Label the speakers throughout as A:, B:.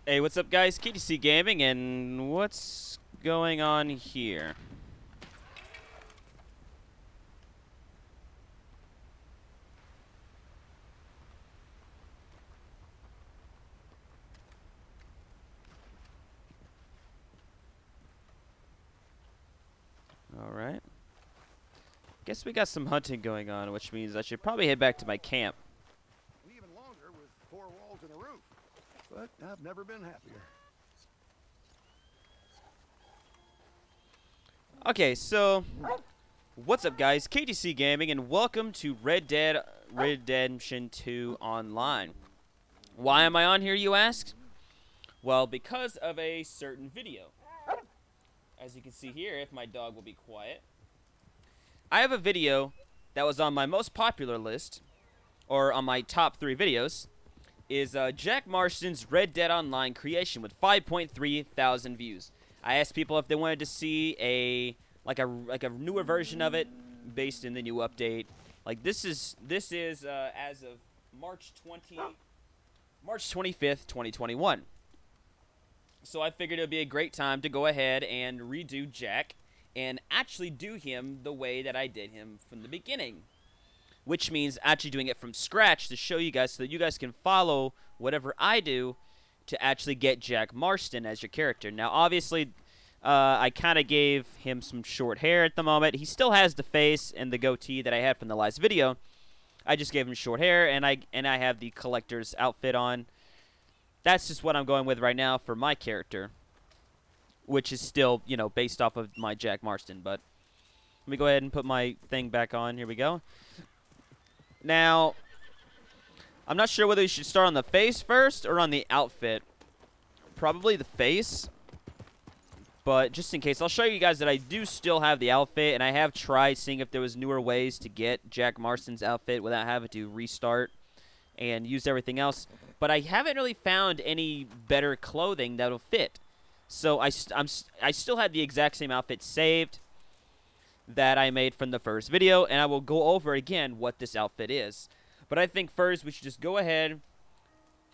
A: Hey, what's up, guys? KTC Gaming, and what's going on here? Alright. Guess we got some hunting going on, which means I should probably head back to my camp.
B: Even longer with 4 walls and a roof. But I've never been happier.
A: Okay, so what's up, guys? KTC Gaming, and welcome to Red Dead Redemption 2 Online. Why am I on here, you ask? Well, because of a certain video. As you can see here, if my dog will be quiet, I have a video that was on my most popular list, or on my top 3 videos, is Jack Marston's Red Dead Online creation with 5.3 thousand views. I asked people if they wanted to see a newer version of it based in the new update. Like this is as of March 25th, 2021. So I figured it would be a great time to go ahead and redo Jack and actually do him the way that I did him from the beginning. Which means actually doing it from scratch to show you guys so that you guys can follow whatever I do to actually get Jack Marston as your character. Now, obviously, I kind of gave him some short hair at the moment. He still has the face and the goatee that I had from the last video. I just gave him short hair, and I have the collector's outfit on. That's just what I'm going with right now for my character, which is still, you know, based off of my Jack Marston. But let me go ahead and put my thing back on. Here we go. Now, I'm not sure whether you should start on the face first or on the outfit. Probably the face. But just in case, I'll show you guys that I do still have the outfit, and I have tried seeing if there was newer ways to get Jack Marston's outfit without having to restart and use everything else. But I haven't really found any better clothing that'll fit. So I still had the exact same outfit saved that I made from the first video, and I will go over again what this outfit is. But I think first we should just go ahead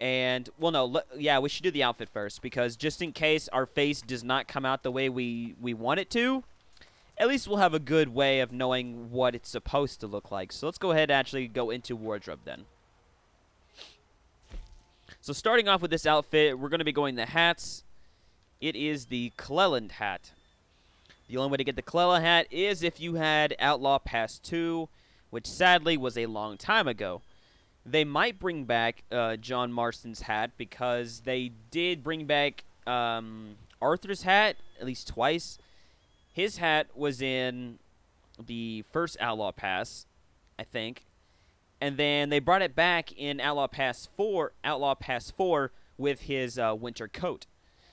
A: and, well, no, yeah, we should do the outfit first, because just in case our face does not come out the way we want it to, at least we'll have a good way of knowing what it's supposed to look like. So let's go ahead and actually go into wardrobe then. So starting off with this outfit, we're going to be going the hats. It is the Cleland hat. The only way to get the Cleland hat is if you had Outlaw Pass 2, which sadly was a long time ago. They might bring back John Marston's hat, because they did bring back Arthur's hat at least twice. His hat was in the first Outlaw Pass, I think. And then they brought it back in Outlaw Pass 4 with his winter coat.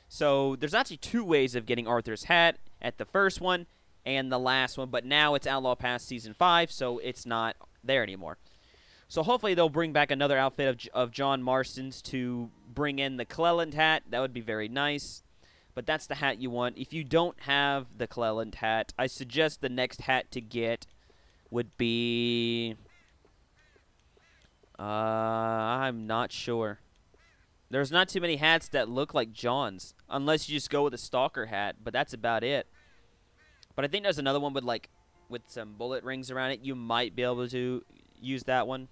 A: So there's actually 2 ways of getting Arthur's hat, at the first one and the last one, but now it's Outlaw Pass Season 5, so it's not there anymore. So hopefully they'll bring back another outfit of John Marston's to bring in the Cleland hat. That would be very nice, but that's the hat you want. If you don't have the Cleland hat, I suggest the next hat to get would be... I'm not sure. There's not too many hats that look like John's, unless you just go with a stalker hat, but that's about it. But I think there's another one with some bullet rings around it. You might be able to use that one.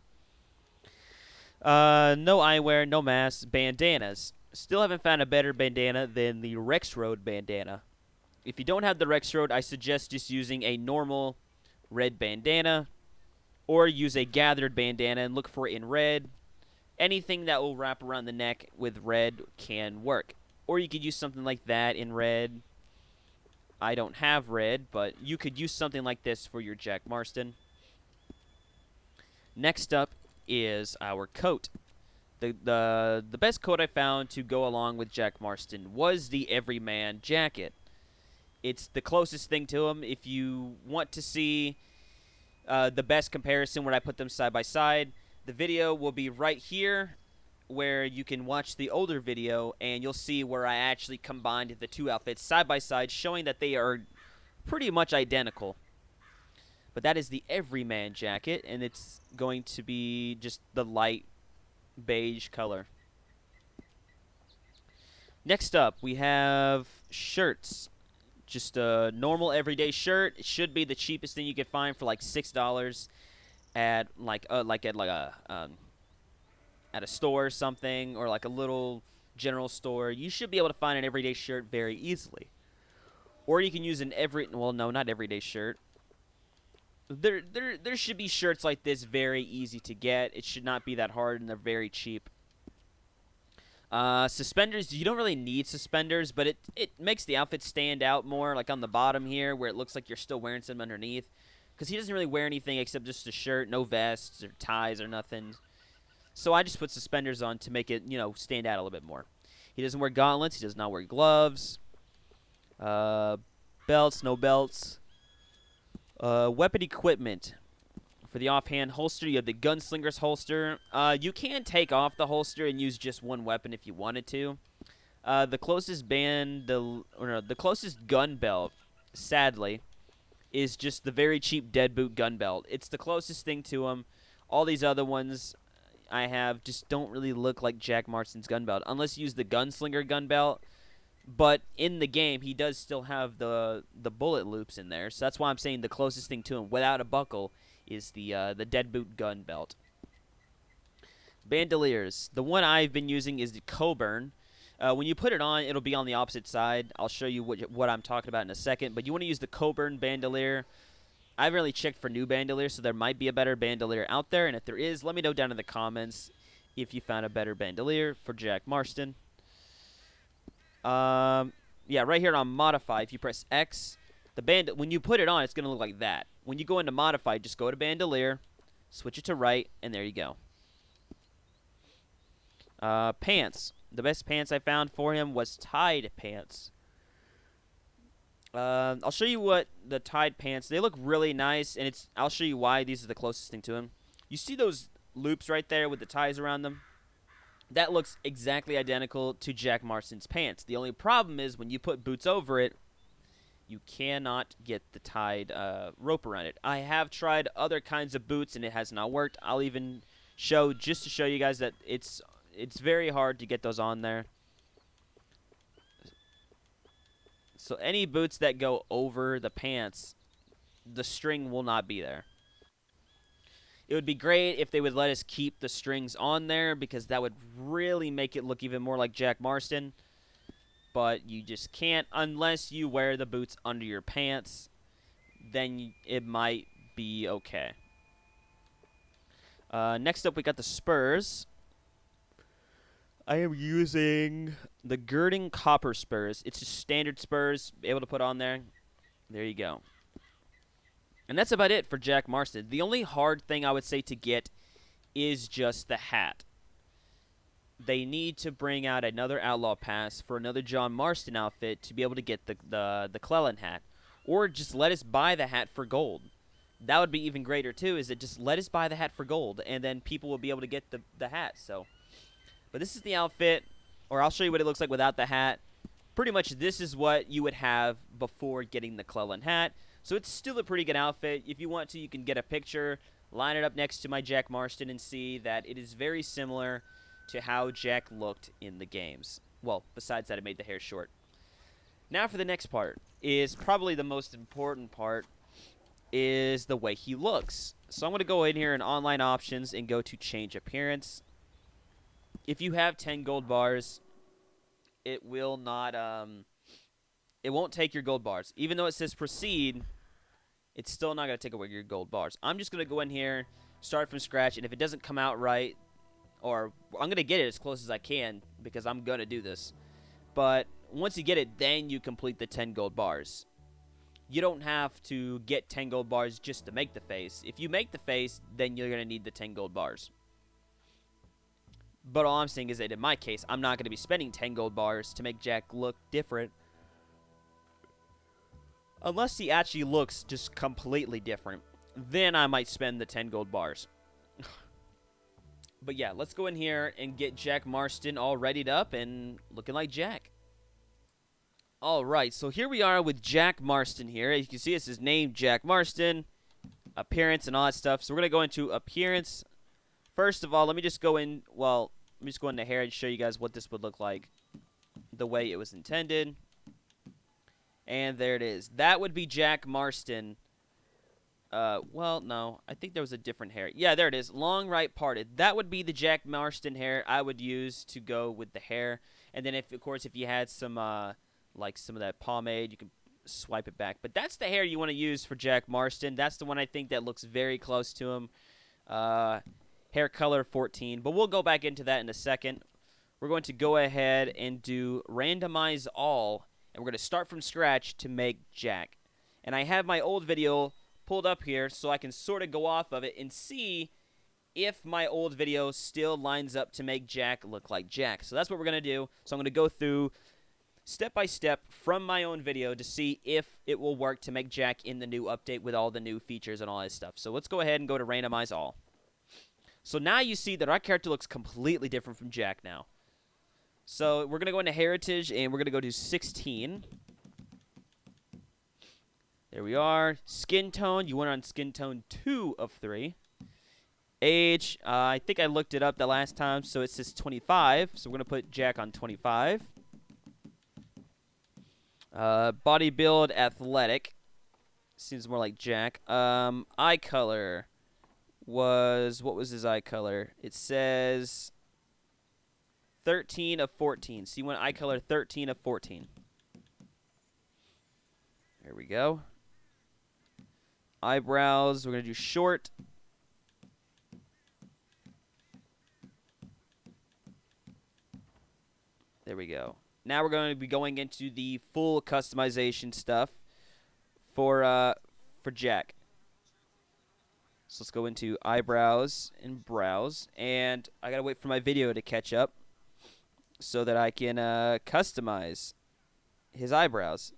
A: No eyewear, no masks, bandanas. Still haven't found a better bandana than the Rex Road bandana. If you don't have the Rex Road, I suggest just using a normal red bandana, or use a gathered bandana and look for it in red. Anything that will wrap around the neck with red can work. Or you could use something like that in red. I don't have red, but you could use something like this for your Jack Marston. Next up is our coat. The best coat I found to go along with Jack Marston was the Everyman jacket. It's the closest thing to him. If you want to see the best comparison when I put them side by side, the video will be right here, where you can watch the older video, and you'll see where I actually combined the 2 outfits side by side, showing that they are pretty much identical. But that is the Everyman jacket, and it's going to be just the light beige color. Next up, we have shirts. Just a normal everyday shirt. It should be the cheapest thing you could find for like $6 at at a store or something, or like a little general store. You should be able to find an everyday shirt very easily. Or you can use an not everyday shirt. There should be shirts like this very easy to get. It should not be that hard, and they're very cheap. Suspenders, you don't really need suspenders, but it makes the outfit stand out more, like on the bottom here, where it looks like you're still wearing some underneath. Because he doesn't really wear anything except just a shirt, no vests or ties or nothing. So I just put suspenders on to make it, stand out a little bit more. He doesn't wear gauntlets. He does not wear gloves. Belts, no belts. Weapon equipment. For the offhand holster, you have the gunslinger's holster. You can take off the holster and use just one weapon if you wanted to. The closest gun belt, sadly, is just the very cheap dead boot gun belt. It's the closest thing to him. All these other ones I have just don't really look like Jack Marston's gun belt, unless you use the gunslinger gun belt. But in the game, he does still have the bullet loops in there, so that's why I'm saying the closest thing to him, without a buckle, is the dead boot gun belt. Bandoliers. The one I've been using is the Coburn. When you put it on, it'll be on the opposite side. I'll show you what I'm talking about in a second. But you want to use the Coburn bandolier. I haven't really checked for new bandoliers, so there might be a better bandolier out there. And if there is, let me know down in the comments if you found a better bandolier for Jack Marston. Yeah, right here on Modify, if you press X, when you put it on, it's going to look like that. When you go into Modify, just go to Bandolier, switch it to right, and there you go. Pants. The best pants I found for him was tied pants. I'll show you what the tied pants, they look really nice, and I'll show you why these are the closest thing to him. You see those loops right there with the ties around them? That looks exactly identical to Jack Marston's pants. The only problem is when you put boots over it, you cannot get the tied rope around it. I have tried other kinds of boots, and it has not worked. I'll even show, just to show you guys that it's very hard to get those on there. So any boots that go over the pants, the string will not be there. It would be great if they would let us keep the strings on there, because that would really make it look even more like Jack Marston. But you just can't unless you wear the boots under your pants. Then it might be okay. Next up, we got the spurs. I am using the Girding Copper spurs. It's just standard spurs, able to put on there. There you go. And that's about it for Jack Marston. The only hard thing I would say to get is just the hat. They need to bring out another Outlaw Pass for another John Marston outfit to be able to get the Cleland hat. Or just let us buy the hat for gold. That would be even greater too, is that just let us buy the hat for gold, and then people will be able to get the hat. So, but this is the outfit, or I'll show you what it looks like without the hat. Pretty much this is what you would have before getting the Cleland hat. So it's still a pretty good outfit. If you want to, you can get a picture, line it up next to my Jack Marston, and see that it is very similar to how Jack looked in the games. Well, besides that, it made the hair short. Now for the next part, is probably the most important part, is the way he looks. So I'm going to go in here in Online Options and go to Change Appearance. If you have 10 gold bars, it will not, it won't take your gold bars. Even though it says Proceed, it's still not going to take away your gold bars. I'm just going to go in here, start from scratch, and if it doesn't come out right, or I'm going to get it as close as I can, because I'm going to do this. But once you get it, then you complete the 10 gold bars. You don't have to get 10 gold bars just to make the face. If you make the face, then you're going to need the 10 gold bars. But all I'm saying is that in my case, I'm not going to be spending 10 gold bars to make Jack look different. Unless he actually looks just completely different. Then I might spend the 10 gold bars. But yeah, let's go in here and get Jack Marston all readied up and looking like Jack. Alright, so here we are with Jack Marston here. As you can see, it's his name, Jack Marston. Appearance and all that stuff. So we're going to go into Appearance. First of all, let me just go in, well, let me just go into hair and show you guys what this would look like. the way it was intended. And there it is. That would be Jack Marston. Well, no. I think there was a different hair. Yeah, there it is. Long right parted. That would be the Jack Marston hair I would use to go with the hair. And then, of course, if you had some, like some of that pomade, you can swipe it back. But that's the hair you want to use for Jack Marston. That's the one I think that looks very close to him. Hair color 14. But we'll go back into that in a second. We're going to go ahead and do randomize all. And we're going to start from scratch to make Jack. And I have my old video pulled up here so I can sort of go off of it and see if my old video still lines up to make Jack look like Jack. So that's what we're going to do. So I'm going to go through step by step from my own video to see if it will work to make Jack in the new update with all the new features and all that stuff. So let's go ahead and go to randomize all. So now you see that our character looks completely different from Jack now. So we're going to go into heritage and we're going to go to 16. There we are. Skin tone, you want it on skin tone 2 of 3. Age, I think I looked it up the last time, so it says 25. So we're going to put Jack on 25. Body build, athletic. Seems more like Jack. Eye color was, what was his eye color? It says 13 of 14. So you want eye color 13 of 14. There we go. Eyebrows, we're going to do short. There we go. Now we're going to be going into the full customization stuff for Jack. So let's go into eyebrows and brows. And I got to wait for my video to catch up so that I can customize his eyebrows.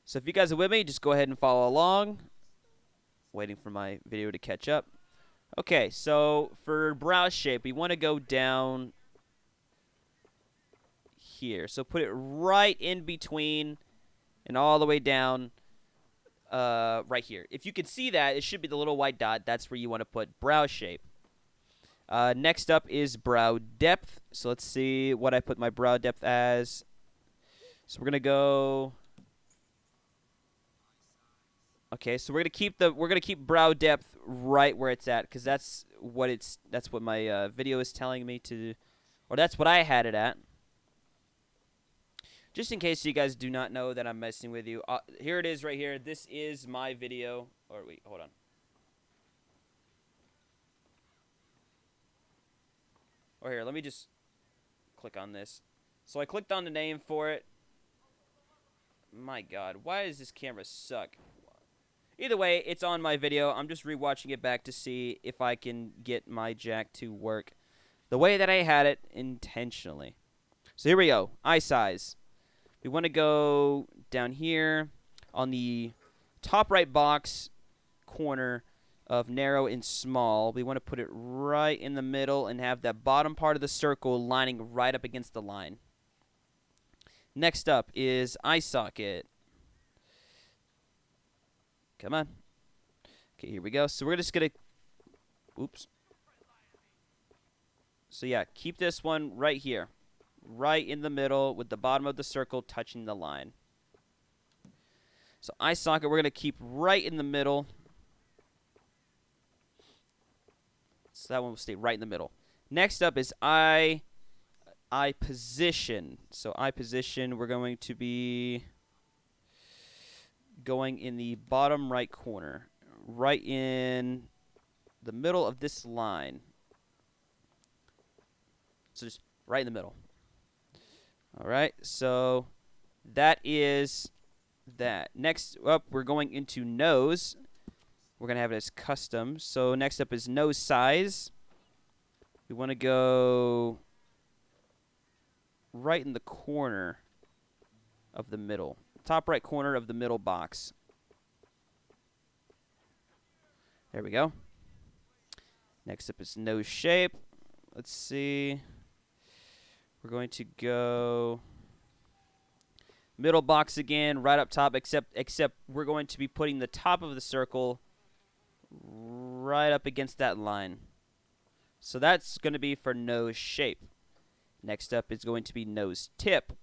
A: So if you guys are with me, just go ahead and follow along. Waiting for my video to catch up. Okay, so for brow shape, we want to go down here. So put it right in between and all the way down right here. If you can see that, it should be the little white dot. That's where you want to put brow shape. Next up is brow depth. So let's see what I put my brow depth as. So we're going to go... Okay, so we're gonna keep brow depth right where it's at, because that's what my video is telling me to, or that's what I had it at. Just in case you guys do not know that I'm messing with you, here it is right here. This is my video. Or wait, hold on. Or here, let me just click on this. So I clicked on the name for it. My God, why does this camera suck? Either way, it's on my video. I'm just rewatching it back to see if I can get my Jack to work the way that I had it intentionally. So here we go. Eye size. We want to go down here on the top right box corner of narrow and small. We want to put it right in the middle and have that bottom part of the circle lining right up against the line. Next up is eye socket. Come on. Okay, here we go. So we're just going to... Oops. So yeah, keep this one right here. Right in the middle with the bottom of the circle touching the line. So eye socket we're going to keep right in the middle. So that one will stay right in the middle. Next up is eye position. So eye position we're going to be... going in the bottom right corner, right in the middle of this line. So just right in the middle. All right, so that is that. Next up, we're going into nose. We're going to have it as custom. So next up is nose size. We want to go right in the corner of the middle. Top right corner of the middle box. There we go. Next up is nose shape. Let's see. We're going to go middle box again, right up top, except we're going to be putting the top of the circle right up against that line. So that's going to be for nose shape. Next up is going to be nose tip.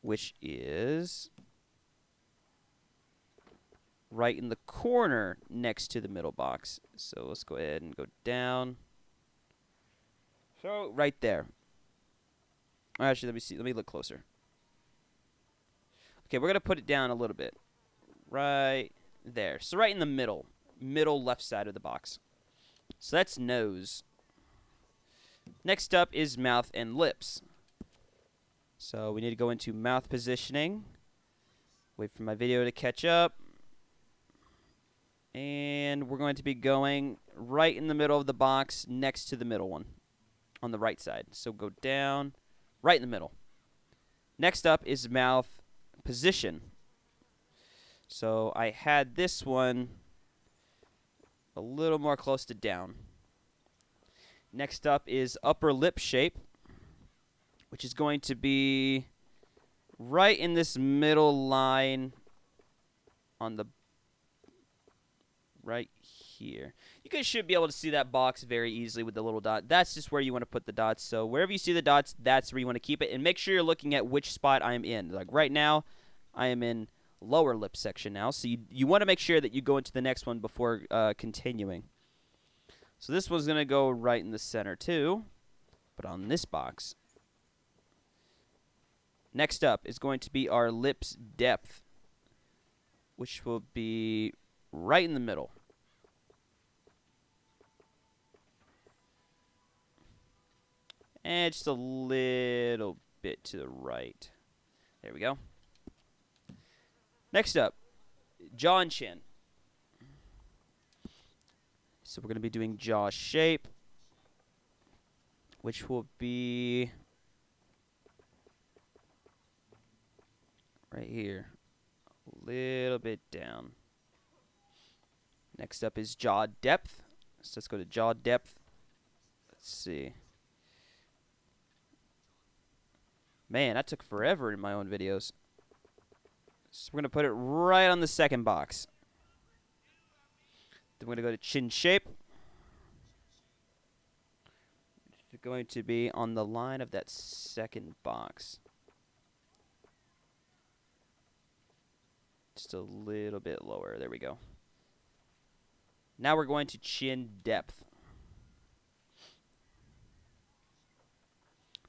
A: which is right in the corner next to the middle box. So let's go ahead and go down. So right there. Actually, let me see. Let me look closer. Okay, we're going to put it down a little bit. Right there. So right in the middle. Middle left side of the box. So that's nose. Next up is mouth and lips. So we need to go into mouth positioning. Wait for my video to catch up. And we're going to be going right in the middle of the box next to the middle one on the right side. So go down, right in the middle. Next up is mouth position. So I had this one a little more close to down. Next up is upper lip shape, which is going to be right in this middle line on the right here. You guys should be able to see that box very easily with the little dot. That's just where you want to put the dots. So wherever you see the dots, that's where you want to keep it. And make sure you're looking at which spot I'm in. Like right now, I am in lower lip section now. So you want to make sure that you go into the next one before continuing. So this one's going to go right in the center too, but on this box. Next up is going to be our lips depth, which will be right in the middle. And just a little bit to the right. There we go. Next up, jaw and chin. So we're going to be doing jaw shape, which will be right here. A little bit down. Next up is jaw depth. So let's go to jaw depth. Let's see. Man, that took forever in my own videos. So we're going to put it right on the second box. Then we're going to go to chin shape. It's going to be on the line of that second box. Just a little bit lower. There we go. Now we're going to chin depth,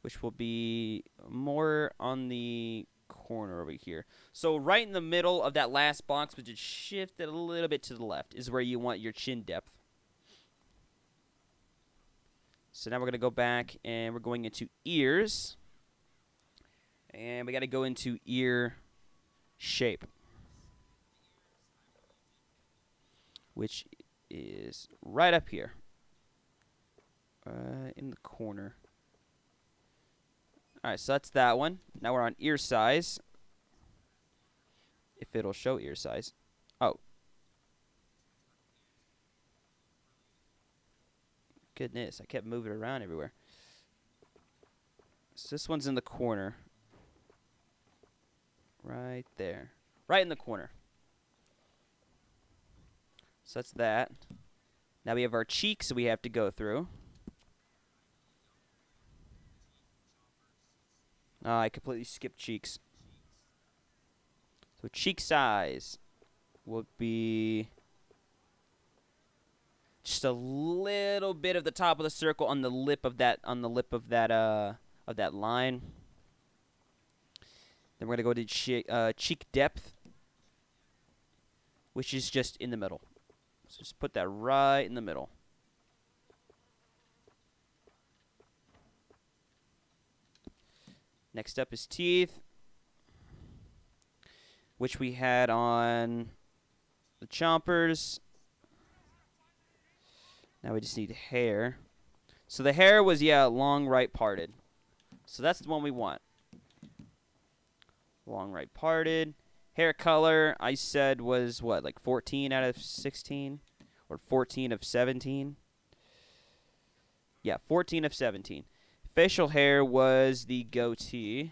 A: which will be more on the corner over here. So right in the middle of that last box, but just shift it a little bit to the left, is where you want your chin depth. So now we're going to go back, and we're going into ears. And we got to go into ear shape, which is right up here in the corner. All right, so that's that one. Now we're on ear size. If it'll show ear size. Oh. Goodness, I kept moving around everywhere. So this one's in the corner. Right there. Right in the corner. So that's that. Now we have our cheeks we have to go through. I completely skipped cheeks. So cheek size will be just a little bit of the top of the circle on the lip of that line. Then we're gonna go to cheek depth, which is just in the middle. So just put that right in the middle. Next up is teeth, which we had on the chompers. Now we just need hair. So the hair was, long right parted. So that's the one we want. Long right parted. Hair color, I said, was what, like 14 out of 16? Or 14 of 17? Yeah, 14 of 17. Facial hair was the goatee.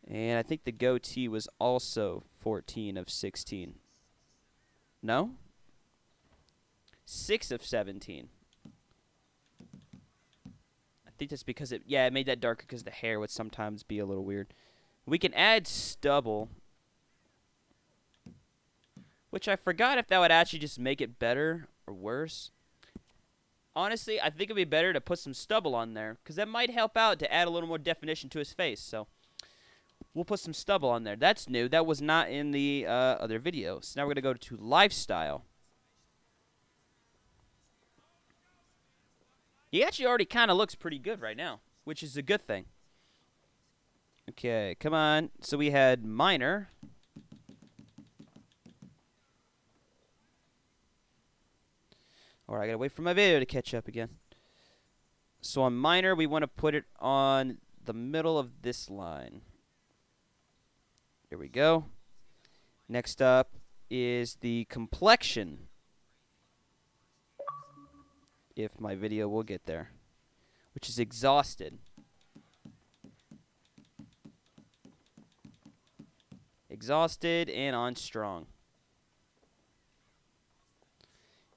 A: And I think the goatee was also 14 of 16. No? 6 of 17. I think that's because it made that darker because the hair would sometimes be a little weird. We can add stubble, which I forgot if that would actually just make it better or worse. Honestly, I think it'd be better to put some stubble on there because that might help out to add a little more definition to his face. So we'll put some stubble on there. That's new. That was not in the other video. So now we're going to go to lifestyle. He actually already kind of looks pretty good right now, which is a good thing. Okay, come on. So we had minor. Alright, I gotta wait for my video to catch up again. So on minor, we want to put it on the middle of this line. There we go. Next up is the complexion. If my video will get there. Which is exhausted. Exhausted and on strong.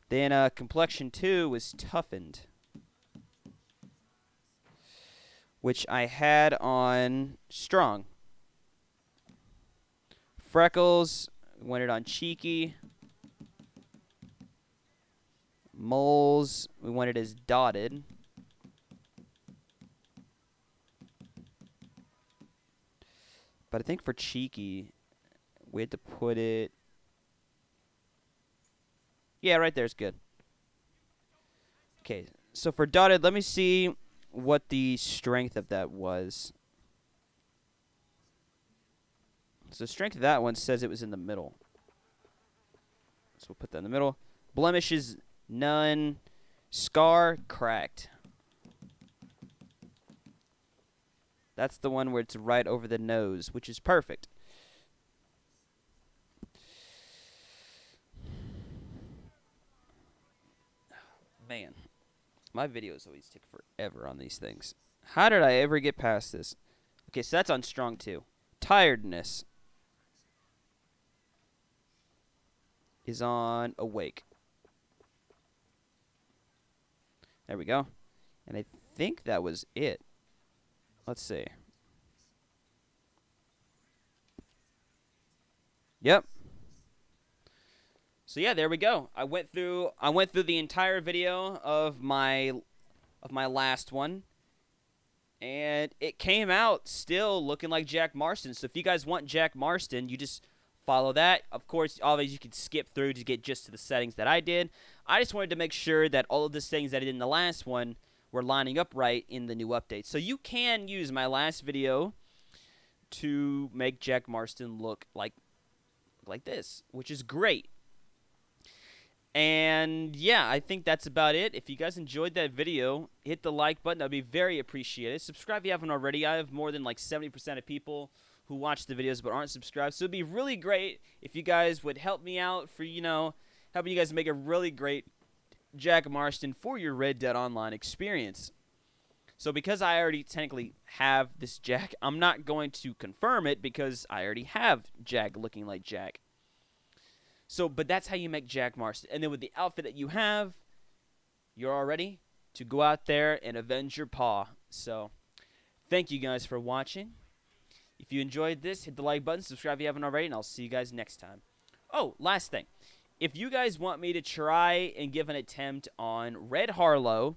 A: Then complexion 2 was toughened. Which I had on strong. Freckles, went it on cheeky. Moles, we want it as dotted. But I think for cheeky, we had to put it... Yeah, right there is good. Okay, so for dotted, let me see what the strength of that was. So the strength of that one says it was in the middle. So we'll put that in the middle. Blemishes, none. Scar, cracked. That's the one where it's right over the nose, which is perfect. Man, my videos always take forever on these things. How did I ever get past this? Okay, so that's on strong too. Tiredness is on awake. There we go. And I think that was it. Let's see. Yep. So yeah, there we go. I went through the entire video of my last one, and it came out still looking like Jack Marston. So if you guys want Jack Marston, you just follow that. Of course, always you can skip through to get just to the settings that I did. I just wanted to make sure that all of the settings that I did in the last one were lining up right in the new update. So you can use my last video to make Jack Marston look like this, which is great. And yeah, I think that's about it. If you guys enjoyed that video, hit the like button. That would be very appreciated. Subscribe if you haven't already. I have more than like 70% of people who watch the videos but aren't subscribed. So it'd be really great if you guys would help me out for, helping you guys make a really great Jack Marston for your Red Dead Online experience. So because I already technically have this Jack, I'm not going to confirm it because I already have Jack looking like Jack. So, but that's how you make Jack Marston. And then with the outfit that you have, you're all ready to go out there and avenge your paw. So, thank you guys for watching. If you enjoyed this, hit the like button, subscribe if you haven't already, and I'll see you guys next time. Oh, last thing. If you guys want me to try and give an attempt on Red Harlow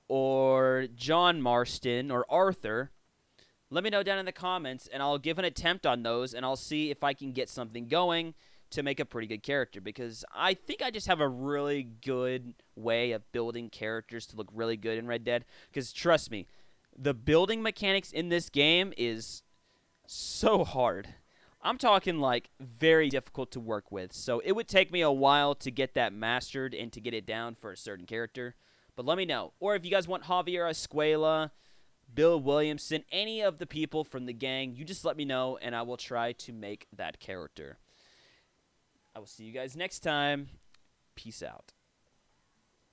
A: or John Marston or Arthur, let me know down in the comments, and I'll give an attempt on those, and I'll see if I can get something going to make a pretty good character, because I think I just have a really good way of building characters to look really good in Red Dead, because trust me, the building mechanics in this game is so hard. I'm talking like very difficult to work with, so it would take me a while to get that mastered and to get it down for a certain character, but let me know. Or if you guys want Javier Escuela, Bill Williamson, any of the people from the gang, you just let me know, and I will try to make that character. I will see you guys next time. Peace out.